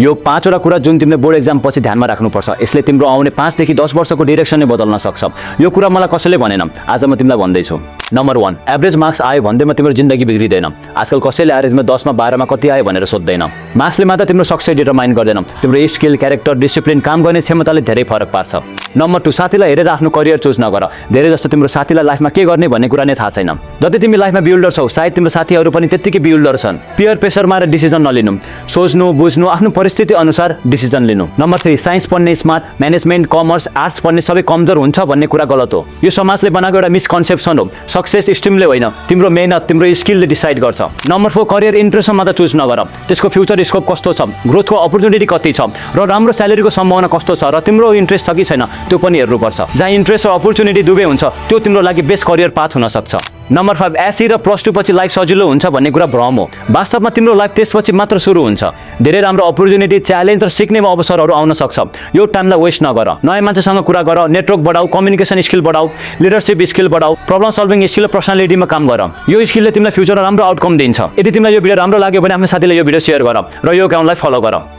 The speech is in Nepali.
यो 5 वटा कुरा जुन तिमीले बोर्ड एक्जाम पछि ध्यानमा राख्नुपर्छ। यसले तिम्रो आउने 5 देखि 10 वर्षको डिरेक्सन नै बदल्न सक्छ। यो कुरा मलाई कसैले भनेन, आज म तिमीलाई भन्दैछु। नम्बर 1, एभरेज मार्क्स आयो भन्दैमा तिम्रो जिन्दगी बिग्रिदैन। आजकल कसैले एभरेजमा 10 मा 12 मा कति आयो भनेर सोध्दैन। मार्क्सले मात्र तिम्रो सक्सेस डिटरमाइन गर्दैन, तिम्रो स्किल, क्यारेक्टर, डिसिप्लिन, काम गर्ने क्षमताले धेरै फरक पार्छ। नम्बर 2, साथीलाई हेरेर आफ्नो करियर चुज नगर। धेरै जस्तो तिम्रो साथीलाई लाइफमा के गर्ने भन्ने कुरा नै थाहा छैन। जति तिमी लाइफमा बिल्डर छौ, सायद तिम्रो साथीहरू पनि त्यत्तिकै बिल्डर छन्। पियर प्रेसरमा डिसिजन नलिनु, सोच्नु, बुझ्नु, आफ्नो परिस्थिति अनुसार डिसिजन लिनु। नम्बर 3, साइन्स पढ्ने स्मार्ट, म्यानेजमेन्ट, कमर्स, आर्ट्स पढ्ने सबै कमजोर हुन्छ भन्ने कुरा गलत हो। यो समाजले बनाएको एउटा मिसकन्सेप्सन हो। सक्सेस स्ट्रिमले होइन, तिम्रो मेहनत, तिम्रो स्किलले डिसाइड गर्छ। नम्बर 4, करियर इन्ट्रेस्टमा मात्र चुज नगर। त्यसको फ्युचर स्कोप कस्तो छ, ग्रोथको अपर्च्युनिटी कति छ र राम्रो स्यालेरीको सम्भावना कस्तो छ र तिम्रो इन्ट्रेस्ट छ कि छैन त्यो पनि हेर्नुपर्छ। जहाँ इन्ट्रेस्ट र अपर्च्युनिटी दुवै हुन्छ त्यो तिम्रो लागि बेस्ट करियर पाथ हुन सक्छ। नम्बर 5, एसई र +2 पछि लाइफ सजिलो हुन्छ भन्ने कुरा भ्रम हो। वास्तवमा तिम्रो लाइफ त्यसपछि मात्र सुरु हुन्छ। धेरै राम्रो अपर्च्युनिटी, च्यालेन्ज र सिक्ने अवसरहरू आउन सक्छ। यो टाइमलाई वेस्ट नगर। नयाँ मान्छेसँग कुरा गर, नेटवर्क बढाऊ, कम्युनिकेसन स्किल बढाऊ, लिडरसिप स्किल बढाऊ, प्रब्लम सल्भिङ स्किल र पर्सनालिटीमा काम गर। यो स्किलले तिमीलाई फ्युचरमा राम्रो आउटकम दिन्छ। यदि तिमीलाई यो भिडियो राम्रो लाग्यो भने आफ्नो साथीलाई यो भिडियो सेयर गर र यो अकाउन्टलाई फलो गर।